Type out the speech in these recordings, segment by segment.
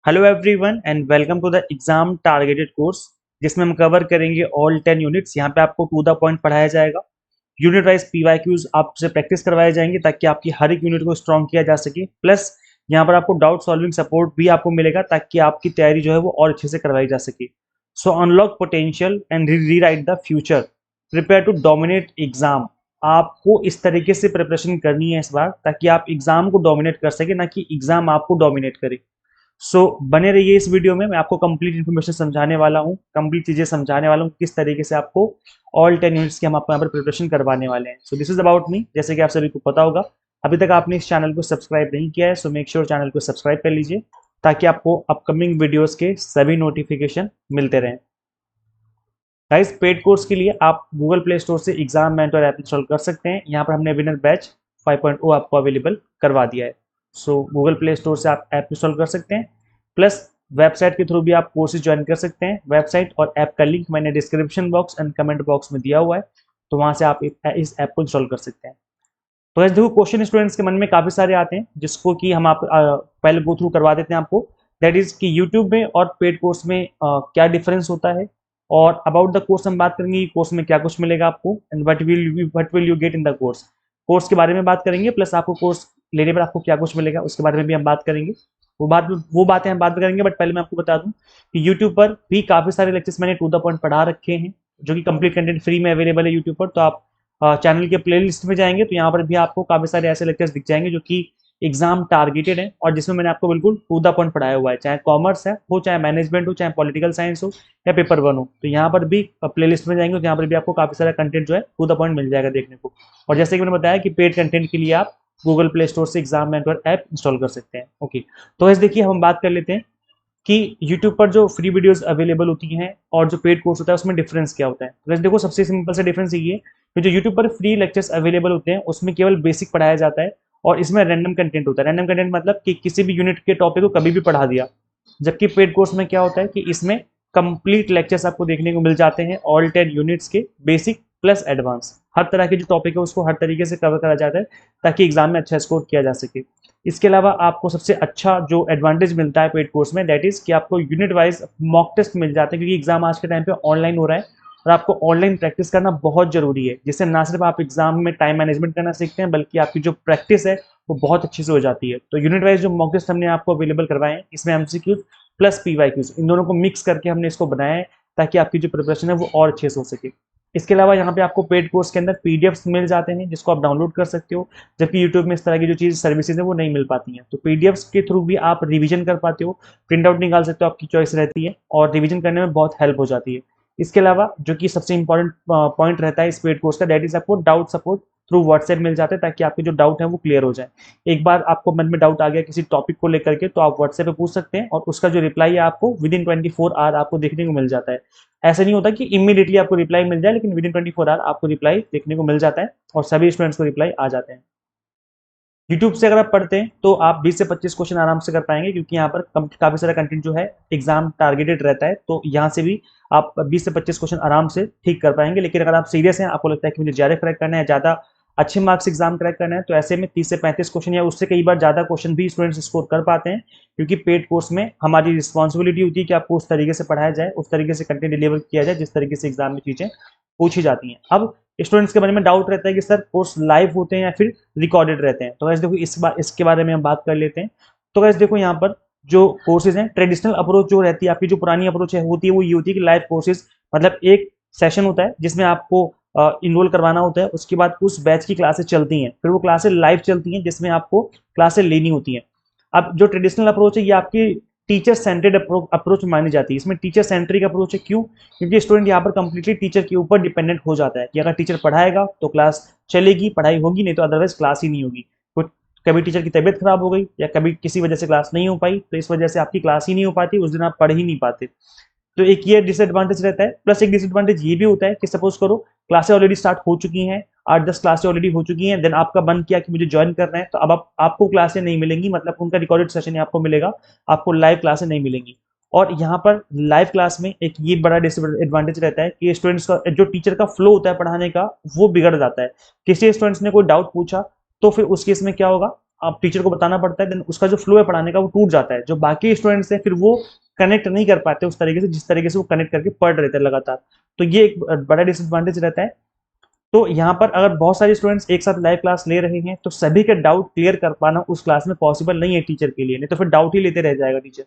Hello everyone and welcome to the exam targeted course जिसमें हम cover करेंगे all 10 units. यहाँ पे आपको टू द पॉइंट पढ़ाया जाएगा। यूनिट वाइज पीवाईक्यूज आपसे प्रैक्टिस करवाए जाएंगे ताकि आपकी हर एक यूनिट को स्ट्रॉन्ग किया जा सके। प्लस यहाँ पर आपको डाउट सॉल्विंग सपोर्ट भी आपको मिलेगा ताकि आपकी तैयारी जो है वो और अच्छे से करवाई जा सके। So unlock potential and rewrite the future, prepare to dominate exam. आपको इस तरीके से प्रिपरेशन करनी है इस बार ताकि आप एग्जाम को डोमिनेट कर सके, ना कि एग्जाम आपको डोमिनेट करे। बने रहिए इस वीडियो में। मैं आपको कंप्लीट इन्फॉर्मेशन समझाने वाला हूँ, कंप्लीट चीजें समझाने वाला हूँ किस तरीके से आपको ऑल 10 यूनिट्स की हम आपको यहाँ पर प्रिपरेशन करवाने वाले हैं। So this is about me. जैसे कि आप सभी को पता होगा, अभी तक आपने इस चैनल को सब्सक्राइब नहीं किया है, सो मेक श्योर चैनल को सब्सक्राइब कर लीजिए ताकि आपको अपकमिंग वीडियोस के सभी नोटिफिकेशन मिलते रहें। गाइस, पेड कोर्स के लिए आप गूगल प्ले स्टोर से एग्जाम मेंटर ऐप इंस्टॉल कर सकते हैं। यहाँ पर हमने विनर बैच 5.0 आपको अवेलेबल करवा दिया है। गूगल प्ले स्टोर से आप ऐप इंस्टॉल कर सकते हैं। प्लस वेबसाइट के थ्रू भी आप कोर्सेज ज्वाइन कर सकते हैं। वेबसाइट और ऐप का लिंक मैंने description box and comment box में दिया हुआ है, तो वहां से आप इस ऐप को इंस्टॉल कर सकते हैं। तो ऐसे देखो, क्वेश्चन स्टूडेंट्स के मन में काफी सारे आते हैं जिसको कि हम आप पहले गो थ्रू करवा देते हैं आपको। दैट इज कि यूट्यूब में और पेड कोर्स में क्या डिफरेंस होता है, और अबाउट द कोर्स हम बात करेंगे, कोर्स में क्या कुछ मिलेगा आपको and what will you get in the course. Course के बारे में बात करेंगे, प्लस आपको कोर्स लेने पर आपको क्या कुछ मिलेगा उसके बारे में भी हम बात करेंगे। वो बातें हम बात में करेंगे, बट पहले मैं आपको बता दूं कि यूट्यूब पर भी काफी सारे लेक्चर्स मैंने टू द पॉइंट पढ़ा रखे हैं, जो कि कंप्लीट कंटेंट फ्री में अवेलेबल है यूट्यूब पर। तो आप चैनल के प्लेलिस्ट में जाएंगे तो यहाँ पर भी आपको काफी सारे ऐसे लेक्चर्स दिख जाएंगे जो कि एग्जाम टारगेटेड है, और जिसमें मैंने आपको बिल्कुल टू द पॉइंट पढ़ाया हुआ है, चाहे कॉमर्स है हो, चाहे मैनेजमेंट हो, चाहे पॉलिटिकल साइंस हो या पेपर वन हो। तो यहाँ पर भी प्लेलिस्ट में जाएंगे तो यहाँ पर भी आपको काफी सारा कंटेंट जो है टू द पॉइंट मिल जाएगा देखने को। और जैसे कि मैंने बताया कि पेड कंटेंट के लिए आप गूगल प्ले स्टोर से एग्जाम मेंटर ऐप इंस्टॉल कर सकते हैं। ओके, तो ऐसे देखिए हम बात कर लेते हैं कि यूट्यूब पर जो फ्री वीडियोस अवेलेबल होती हैं और जो पेड कोर्स होता है उसमें डिफरेंस क्या होता है। तो वैसे देखो, सबसे सिंपल सा डिफरेंस ये है कि जो यूट्यूब पर फ्री लेक्चर्स अवेलेबल होते हैं उसमें केवल बेसिक पढ़ाया जाता है, और इसमें रैंडम कंटेंट होता है। रैंडम कंटेंट मतलब कि किसी भी यूनिट के टॉपिक को कभी भी पढ़ा दिया। जबकि पेड कोर्स में क्या होता है कि इसमें कंप्लीट लेक्चर्स आपको देखने को मिल जाते हैं, ऑल 10 यूनिट्स के, बेसिक प्लस एडवांस। हर तरह के जो टॉपिक है उसको हर तरीके से कवर करा जाता है ताकि एग्जाम में अच्छा स्कोर किया जा सके। इसके अलावा आपको सबसे अच्छा जो एडवांटेज मिलता है पेड कोर्स में, दैट इज कि आपको यूनिट वाइज मॉक टेस्ट मिल जाते हैं, क्योंकि एग्जाम आज के टाइम पे ऑनलाइन हो रहा है और आपको ऑनलाइन प्रैक्टिस करना बहुत जरूरी है, जिससे ना सिर्फ आप एग्जाम में टाइम मैनेजमेंट करना सीखते हैं बल्कि आपकी जो प्रैक्टिस है वो बहुत अच्छी से हो जाती है। तो यूनिट वाइज जो मॉक टेस्ट हमने आपको अवेलेबल करवाए हैं, इसमें एमसीक्यूज प्लस पीवाईक्यूज, इन दोनों को मिक्स करके हमने इसको बनाया है ताकि आपकी जो प्रिपरेशन है वो और अच्छे से हो सके। इसके अलावा यहाँ पे आपको पेड कोर्स के अंदर पीडीएफ्स मिल जाते हैं जिसको आप डाउनलोड कर सकते हो, जबकि यूट्यूब में इस तरह की जो चीज सर्विसेज है वो नहीं मिल पाती हैं। तो पीडीएफ्स के थ्रू भी आप रिवीजन कर पाते हो, प्रिंट आउट निकाल सकते हो, आपकी चॉइस रहती है, और रिवीजन करने में बहुत हेल्प हो जाती है। इसके अलावा जो कि सबसे इंपॉर्टेंट पॉइंट रहता है इस पेड कोर्स का, दैट इज आपको डाउट सपोर्ट थ्रू व्हाट्सएप मिल जाता है ताकि आपके जो डाउट है वो क्लियर हो जाए। एक बार आपको मन में डाउट आ गया किसी टॉपिक को लेकर के, तो आप व्हाट्सएप पे पूछ सकते हैं और उसका जो रिप्लाई है आपको विद इन 24 आवर आपको देखने को मिल जाता है। ऐसा नहीं होता कि इमीडिएटली आपको रिप्लाई मिल जाए, लेकिन विद इन 24 आवर आपको रिप्लाई देखने को मिल जाता है और सभी स्टूडेंट्स को रिप्लाई आ जाते हैं। यूट्यूब से अगर आप पढ़ते हैं तो आप 20 से 25 क्वेश्चन आराम से कर पाएंगे, क्योंकि यहाँ पर काफी सारा कंटेंट जो है एग्जाम टारगेटेड रहता है, तो यहाँ से भी आप 20 से 25 क्वेश्चन आराम से ठीक कर पाएंगे। लेकिन अगर आप सीरियस हैं, आपको लगता है कि मुझे ज्यादा क्रैक करना है, ज्यादा अच्छे मार्क्स एग्जाम क्रैक करना है, तो ऐसे में 30 से 35 क्वेश्चन या उससे कई बार ज्यादा क्वेश्चन भी स्टूडेंट्स स्कोर कर पाते हैं, क्योंकि पेड कोर्स में हमारी रिस्पॉन्सिबिलिटी होती है कि आपको उस तरीके से पढ़ाया जाए, उस तरीके से कंटेंट डिलीवर किया जाए जिस तरीके से एग्जाम में चीजें पूछी जाती हैं। अब स्टूडेंट्स के बारे में डाउट रहता है कि सर कोर्स लाइव होते हैं या फिर रिकॉर्डेड रहते हैं। तो वैसे देखो, इसके बारे में हम बात कर लेते हैं। तो वैसे देखो, यहाँ पर जो कोर्सेज हैं, ट्रेडिशनल अप्रोच जो रहती है, आपकी जो पुरानी अप्रोच है होती है, वो ये होती है कि लाइव कोर्सेज मतलब एक सेशन होता है जिसमें आपको इनरोल करवाना होता है, उसके बाद उस बैच की क्लासेस चलती हैं, फिर वो क्लासेस लाइव चलती हैं जिसमें आपको क्लासेस लेनी होती हैं। अब जो ट्रेडिशनल अप्रोच है ये आपकी टीचर सेंटर्ड अप्रोच मानी जाती है। इसमें टीचर सेंट्रिक अप्रोच है, क्यों? क्योंकि स्टूडेंट यहाँ पर कंप्लीटली टीचर के ऊपर डिपेंडेंट हो जाता है कि अगर टीचर पढ़ाएगा तो क्लास चलेगी, पढ़ाई होगी, नहीं तो अदरवाइज क्लास ही नहीं होगी। कभी टीचर की तबीयत खराब हो गई या कभी किसी वजह से क्लास नहीं हो पाई, तो इस वजह से आपकी क्लास ही नहीं हो पाती, उस दिन आप पढ़ ही नहीं पाते। तो एक ये डिसएडवांटेज रहता है। प्लस एक डिसएडवांटेज ये भी होता है कि सपोज करो क्लासें ऑलरेडी स्टार्ट हो चुकी हैं, 8-10 क्लासें ऑलरेडी हो चुकी हैं, देन आपका मन किया कि मुझे ज्वाइन करना है, तो अब आपको क्लासें नहीं मिलेंगी, मतलब उनका रिकॉर्डेड सेशन ही आपको मिलेगा, आपको लाइव क्लासें नहीं मिलेंगी। और यहाँ पर लाइव क्लास में एक ये बड़ा डिसएडवांटेज रहता है कि स्टूडेंट्स का जो टीचर का फ्लो होता है पढ़ाने का वो बिगड़ जाता है। किसी स्टूडेंट्स ने कोई डाउट पूछा तो फिर उस केस में क्या होगा, आप टीचर को बताना पड़ता है, देन उसका जो फ्लो है पढ़ाने का वो टूट जाता है। जो बाकी स्टूडेंट्स हैं फिर वो कनेक्ट नहीं कर पाते उस तरीके से जिस तरीके से वो कनेक्ट करके पढ़ रहे थे लगातार। तो ये एक बड़ा डिसएडवांटेज रहता है। तो यहाँ पर अगर बहुत सारे स्टूडेंट्स एक साथ लाइव क्लास ले रहे हैं तो सभी के डाउट क्लियर कर पाना उस क्लास में पॉसिबल नहीं है टीचर के लिए, नहीं तो फिर डाउट ही लेते रह जाएगा टीचर।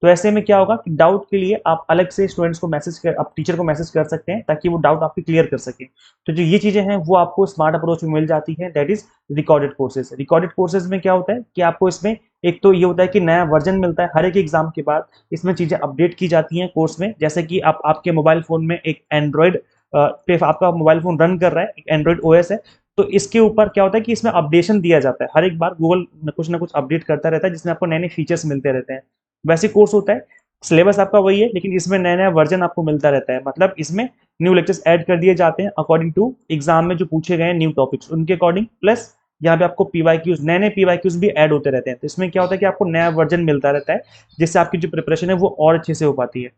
तो ऐसे में क्या होगा कि डाउट के लिए आप अलग से स्टूडेंट्स को आप टीचर को मैसेज कर सकते हैं ताकि वो डाउट आपकी क्लियर कर सके। तो जो ये चीजें हैं वो आपको स्मार्ट अप्रोच में मिल जाती है, that is recorded courses. Recorded courses में क्या होता है कि आपको इसमें एक तो ये होता है कि नया वर्जन मिलता है हर एक एग्जाम के बाद, इसमें चीजें अपडेट की जाती हैं कोर्स में। जैसे कि आप आपके मोबाइल फोन में एक एंड्रॉइड पे आपका मोबाइल फोन रन कर रहा है, एंड्रॉइड ओएस है, तो इसके ऊपर क्या होता है कि इसमें अपडेशन दिया जाता है। हर एक बार गूगल कुछ ना कुछ अपडेट करता रहता है जिसमें आपको नए नए फीचर्स मिलते रहते हैं। वैसे कोर्स होता है, सिलेबस आपका वही है लेकिन इसमें नया नया वर्जन आपको मिलता रहता है। मतलब इसमें न्यू लेक्चर्स ऐड कर दिए जाते हैं अकॉर्डिंग टू एग्जाम में जो पूछे गए न्यू टॉपिक्स उनके अकॉर्डिंग, प्लस यहाँ पे आपको पीवाईक्यूज नए नए पीवाईक्यूज भी ऐड होते रहते हैं। तो इसमें क्या होता है कि आपको नया वर्जन मिलता रहता है जिससे आपकी जो प्रिपरेशन है वो और अच्छे से हो पाती है।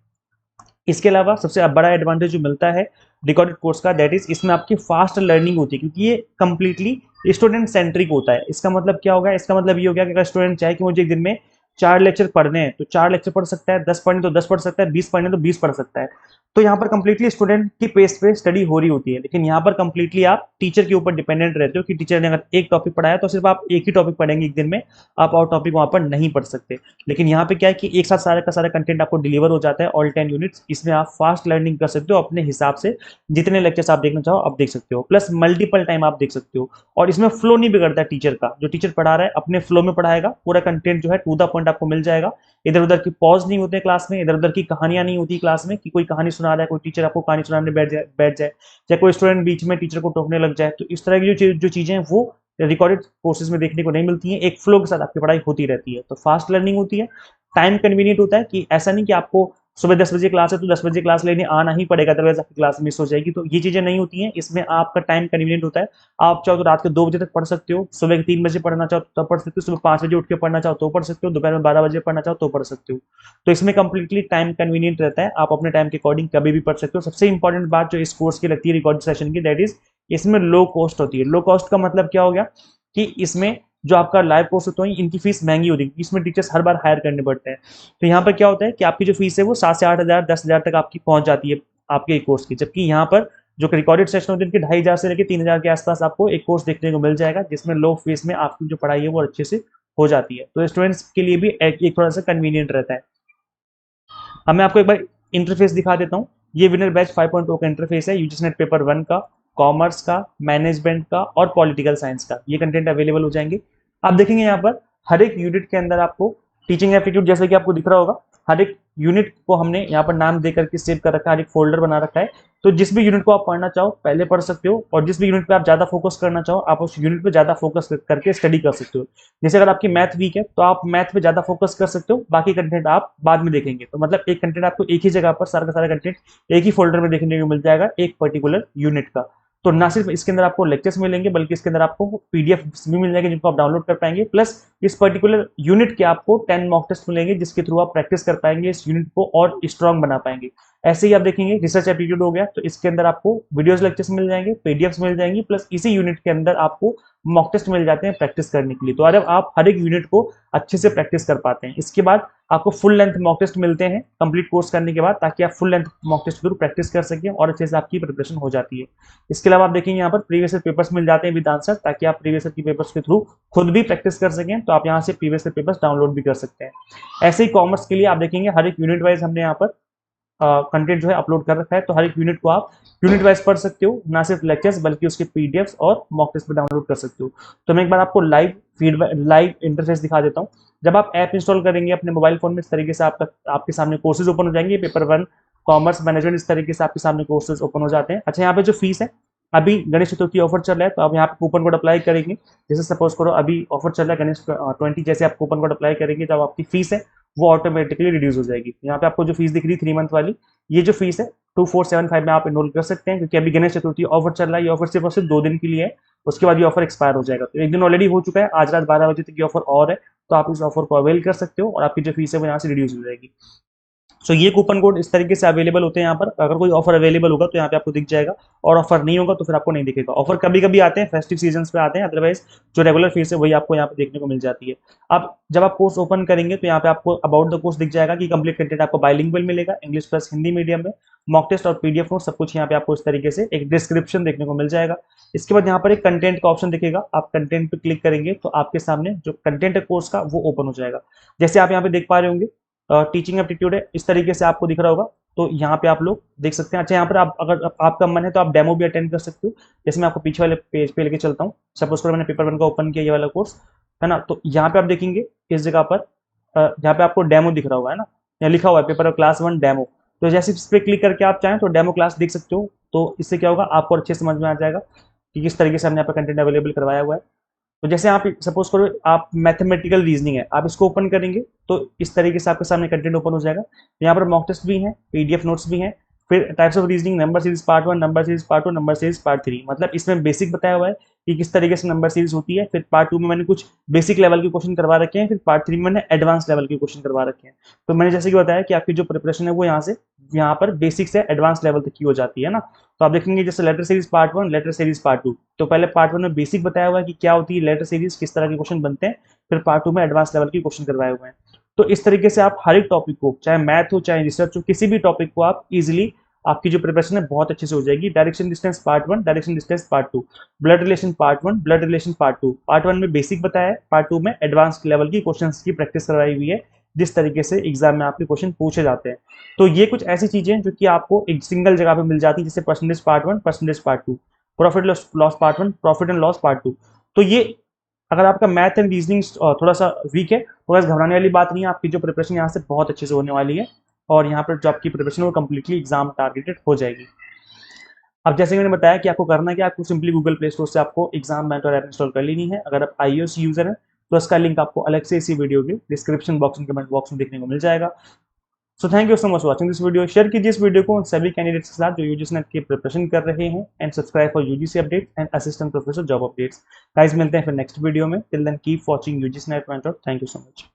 इसके अलावा सबसे बड़ा एडवांटेज जो मिलता है रिकॉर्डेड कोर्स का, दैट इज इसमें आपकी फास्ट लर्निंग होती है क्योंकि ये कंप्लीटली स्टूडेंट सेंट्रिक होता है। इसका मतलब क्या होगा, इसका मतलब ये हो गया कि अगर स्टूडेंट चाहे कि मुझे एक दिन में 4 लेक्चर पढ़ने हैं तो 4 लेक्चर पढ़ सकता है, 10 पढ़ने तो 10 पढ़ सकता है, 20 पढ़ने तो 20 पढ़ सकता है। तो यहाँ पर कंप्लीटली स्टूडेंट की पेस पे स्टडी हो रही होती है। लेकिन यहाँ पर कंप्लीटली आप टीचर के ऊपर डिपेंडेंट रहते हो कि टीचर ने अगर एक टॉपिक पढ़ाया तो सिर्फ आप एक ही टॉपिक पढ़ेंगे एक दिन में, आप और टॉपिक वहां पर नहीं पढ़ सकते। लेकिन यहाँ पे क्या है कि एक साथ सारा का सारा कंटेंट आपको डिलीवर हो जाता है ऑल 10 यूनिट्स। इसमें आप फास्ट लर्निंग कर सकते हो अपने हिसाब से, जितने लेक्चर्स आप देखना चाहो आप देख सकते हो, प्लस मल्टीपल टाइम आप देख सकते हो। और इसमें फ्लो नहीं बिगड़ता टीचर का, जो टीचर पढ़ा रहा है अपने फ्लो में पढ़ाएगा, पूरा कंटेंट जो है टू द पॉइंट आपको मिल जाएगा। इधर उधर की पॉज नहीं होते क्लास में, इधर उधर की कहानियां नहीं होती क्लास में कि कोई कहानी सुना रहा है, कोई टीचर आपको कहानी सुनाने बैठ जाए या कोई स्टूडेंट बीच में टीचर को टोकने लग जाए। तो इस तरह की जो चीजें हैं वो रिकॉर्डेड कोर्सेज में देखने को नहीं मिलती हैं। एक फ्लो के साथ आपकी पढ़ाई होती रहती है, तो फास्ट लर्निंग होती है। टाइम कन्वीनियंट होता है कि ऐसा नहीं कि आपको सुबह 10 बजे क्लास है तो 10 बजे क्लास लेने आना ही पड़ेगा, अदरवाइज आपकी क्लास मिस हो जाएगी। तो ये चीजें नहीं होती हैं, इसमें आपका टाइम कन्वीनियंट होता है। आप चाहो तो रात के 2 बजे तक पढ़ सकते हो, सुबह के 3 बजे पढ़ना चाहो तो पढ़ सकते हो, सुबह 5 बजे उठ के पढ़ना चाहो तो पढ़ सकते हो, दोपहर में 12 बजे पढ़ना चाहो तो पढ़ सकते हो। तो इसमें कंप्लीटली टाइम कन्वीनियंट रहता है, आप अपने टाइम के अकॉर्डिंग कभी भी पढ़ सकते हो। सबसे इंपॉर्टेंट बात जो इस कोर्स की लगती है रिकॉर्डिंग सेशन की, दैट इज इसमें लो कॉस्ट होती है। लो कॉस्ट का मतलब क्या हो गया कि इसमें जो आपका लाइव कोर्स होता है इनकी फीस महंगी होती है क्योंकि इसमें टीचर्स हर बार हायर करने पड़ते हैं। तो यहाँ पर क्या होता है कि आपकी जो फीस है वो 7 से 8 हज़ार 10 हज़ार तक आपकी पहुंच जाती है आपके एक कोर्स की, जबकि यहाँ पर जो रिकॉर्डेड सेशन होते हैं इनके 2,500 से लेकर 3,000 के आसपास आपको एक कोर्स देखने को मिल जाएगा, जिसमें लो फीस में आपकी जो पढ़ाई है वो अच्छे से हो जाती है। तो स्टूडेंट्स के लिए भी एक थोड़ा सा कन्वीनियंट रहता है। अब मैं आपको एक बार इंटरफेस दिखा देता हूँ। ये विनर बैच 5.0 का इंटरफेस है, यूजीसी नेट पेपर 1 का, कॉमर्स का, मैनेजमेंट का और पॉलिटिकल साइंस का ये कंटेंट अवेलेबल हो जाएंगे। आप देखेंगे यहाँ पर हर एक यूनिट के अंदर आपको टीचिंग एप्टीट्यूड जैसे कि आपको दिख रहा होगा, हर एक यूनिट को हमने यहाँ पर नाम देकर के सेव कर रखा है, हर एक फोल्डर बना रखा है। तो जिस भी यूनिट को आप पढ़ना चाहो पहले पढ़ सकते हो, और जिस भी यूनिट पे आप ज्यादा फोकस करना चाहो आप उस यूनिट पे ज्यादा फोकस करके स्टडी कर सकते हो। जैसे अगर आपकी मैथ वीक है तो आप मैथ पे ज्यादा फोकस कर सकते हो, बाकी कंटेंट आप बाद में देखेंगे। तो मतलब एक कंटेंट आपको एक ही जगह पर सारा का सारा कंटेंट एक ही फोल्डर में देखने को मिल जाएगा एक पर्टिकुलर यूनिट का। तो ना सिर्फ इसके अंदर आपको लेक्चर्स मिलेंगे बल्कि इसके अंदर आपको पीडीएफ भी मिल जाएंगे जिनको आप डाउनलोड कर पाएंगे, प्लस इस पर्टिकुलर यूनिट के आपको 10 मॉक टेस्ट मिलेंगे जिसके थ्रू आप प्रैक्टिस कर पाएंगे, इस यूनिट को और स्ट्रॉन्ग बना पाएंगे। ऐसे ही आप देखेंगे रिसर्च एप्टीट्यूड हो गया तो इसके अंदर आपको वीडियोस लेक्चर्स मिल जाएंगे, पीडीएफ्स मिल जाएंगी, प्लस इसी यूनिट के अंदर आपको मॉक टेस्ट मिल जाते हैं प्रैक्टिस करने के लिए। तो अगर आप हर एक यूनिट को अच्छे से प्रैक्टिस कर पाते हैं, इसके बाद आपको फुल लेंथ मॉक टेस्ट मिलते हैं कंप्लीट कोर्स करने के बाद, ताकि आप फुल लेंथ मॉक टेस्ट के थ्रू प्रैक्टिस कर सकें और अच्छे से आपकी प्रिपरेशन हो जाती है। इसके अलावा आप देखेंगे यहाँ पर प्रीवियस पेपर्स मिल जाते हैं विद आंसर, ताकि आप प्रीवियस की पेपर्स के थ्रू खुद भी प्रैक्टिस कर सकें। तो आप यहाँ से प्रीवियस पेपर्स डाउनलोड भी कर सकते हैं। ऐसे ही कॉमर्स के लिए आप देखेंगे हर एक यूनिट वाइज हमने यहाँ पर कंटेंट जो है अपलोड कर रखा है, तो हर एक यूनिट को आप यूनिट वाइज पढ़ सकते हो, ना सिर्फ लेक्चर्स बल्कि उसके पीडीएफ्स और मॉक टेस्ट भी डाउनलोड कर सकते हो। तो मैं एक बार आपको लाइव फीडबैक लाइव इंटरफेस दिखा देता हूँ। जब आप ऐप इंस्टॉल करेंगे अपने मोबाइल फोन में इस तरीके से आपके सामने कोर्सेज ओपन हो जाएंगे, पेपर 1 कॉमर्स मैनेजमेंट इस तरीके से आपके सामने कोर्सेज ओपन हो जाते हैं। अच्छा, यहाँ पे जो फीस है, अभी गणेश चतुर्थी ऑफर चल रहा है तो आप यहाँ पे कूपन कोड अप्लाई करेंगे। जैसे सपोज करो अभी ऑफर चल रहा है गणेश 20, जैसे आप कूपन कोड अप्लाई करेंगे तो आपकी फीस है वो ऑटोमेटिकली रिड्यूस हो जाएगी। यहाँ पे आपको जो फीस दिख रही है 3 मंथ वाली, ये जो फीस है 2475 में आप इनरोल कर सकते हैं, क्योंकि अभी गणेश चतुर्थी ऑफर चल रहा है। ये ऑफर सिर्फ और सिर्फ 2 दिन के लिए है, उसके बाद ये ऑफर एक्सपायर हो जाएगा। तो एक दिन ऑलरेडी हो चुका है, आज रात 12 बजे तक ये ऑफर और है, तो आप इस ऑफर को अवेल कर सकते हो और आपकी जो फीस है वो यहाँ से रिड्यूस हो जाएगी। सो ये कूपन कोड इस तरीके से अवेलेबल होते हैं यहाँ पर। अगर कोई ऑफर अवेलेबल होगा तो यहाँ पे आपको दिख जाएगा, और ऑफर नहीं होगा तो फिर आपको नहीं दिखेगा। ऑफर कभी कभी आते हैं, फेस्टिव सीजन पे आते हैं, अदरवाइज जो रेगुलर फीस है वही आपको यहाँ पे देखने को मिल जाती है। अब जब आप कोर्स ओपन करेंगे तो यहाँ पे आपको अबाउट द कोर्स दिख जाएगा कि कंप्लीट कंटेंट आपको बाइलिंगुअल मिलेगा, इंग्लिश प्लस हिंदी मीडियम में, मॉक टेस्ट और पीडीएफ नोट सब कुछ यहाँ पे आपको इस तरीके से एक डिस्क्रिप्शन देखने को मिल जाएगा। इसके बाद यहाँ पर एक कंटेंट का ऑप्शन दिखेगा, आप कंटेंट पे क्लिक करेंगे तो आपके सामने जो कंटेंट है कोर्स का वो ओपन हो जाएगा। जैसे आप यहाँ पे देख पा रहे होंगे, टीचिंग एप्टीट्यूड है, इस तरीके से आपको दिख रहा होगा। तो यहाँ पे आप लोग देख सकते हैं। अच्छा, यहाँ पर आप अगर आपका मन है तो आप डेमो भी अटेंड कर सकते हो। जैसे मैं आपको पीछे वाले पेज पे लेके चलता हूँ। सपोज करो मैंने पेपर वन का ओपन किया, ये वाला कोर्स है ना, तो यहाँ पे आप देखेंगे इस जगह पर यहाँ पे आपको डेमो दिख रहा होगा, है ना, यहाँ लिखा हुआ है पेपर क्लास 1 डेमो। तो जैसे इस पर क्लिक करके आप चाहें तो डेमो क्लास देख सकते हो। तो इससे क्या होगा, आपको अच्छे समझ में आ जाएगा कि किस तरीके से हमने यहाँ पे कंटेंट अवेलेबल करवाया हुआ है। तो जैसे आप सपोज करो आप मैथमेटिकल रीजनिंग है, आप इसको ओपन करेंगे तो इस तरीके से आपके सामने कंटेंट ओपन हो जाएगा। यहाँ पर मॉक टेस्ट भी है, पीडीएफ नोट्स भी हैं, फिर types of reasoning, number series part 1, number series part 2, number series part 3। मतलब इसमें बेसिक बताया हुआ है कि किस तरीके से नंबर सीरीज होती है। फिर पार्ट 2 में मैंने कुछ बेसिक लेवल के क्वेश्चन करवा रखे हैं, फिर पार्ट 3 में मैंने एडवांस लेवल के क्वेश्चन करवा रखे हैं। तो मैंने जैसे कि बताया कि आपकी जो प्रिपरेशन है वो यहाँ पर बेसिक से एडवांस लेवल तक की हो जाती है ना। तो आप देखेंगे जैसे letter series part 1, letter series part 2। तो पहले पार्ट 1 में बेसिक बताया हुआ है कि क्या होती है लेटर सीरीज, किस तरह के क्वेश्चन बनते हैं। फिर पार्ट 2 में एडवांस लेवल के क्वेश्चन करवाए हुए हैं। तो इस तरीके से आप हर एक टॉपिक को, चाहे मैथ हो चाहे रिसर्च हो, किसी भी टॉपिक को आप इजिली, आपकी जो प्रिपरेशन है बहुत अच्छे से हो जाएगी। Direction distance part 1, direction distance part 2, blood relation part 1, blood relation part 2। Part 1 में बेसिक बताया है, पार्ट 2 में एडवांस लेवल की क्वेश्चंस की प्रैक्टिस करवाई हुई है, जिस तरीके से एग्जाम में आपके क्वेश्चन पूछे जाते हैं। तो ये कुछ ऐसी चीजें हैं जो कि आपको एक सिंगल जगह पे मिल जाती है, जैसे percentage part 1, percentage part 2, profit loss part 1, profit and loss part 2। तो ये, अगर आपका मैथ एंड रीजनिंग थोड़ा सा वीक है तो बस घबराने वाली बात नहीं है, आपकी जो प्रिपरेशन यहाँ से बहुत अच्छे से होने वाली है, और यहाँ पर जो आपकी प्रिपरेशन है वो कम्प्लीटली एग्जाम टारगेटेड हो जाएगी। अब जैसे मैंने बताया कि आपको करना है कि आपको सिंपली गूगल प्ले स्टोर से आपको एग्जाम मेंटर ऐप इंस्टॉल कर लेनी है। अगर आप iOS यूजर हैं तो इसका लिंक आपको अलग से इसी वीडियो के description box and comment box में देखने को मिल जाएगा। So thank you so much watching this video. Share कीजिए इस वीडियो को सभी कैंडिडेट्स के साथ जो यूजीसी नेट की प्रिपरेशन कर रहे हैं, and subscribe for UGC update and assistant professor job updates. Guys मिलते हैं फिर नेक्स्ट वीडियो में। Till then keep watching UGC NET mentor. Thank you so much.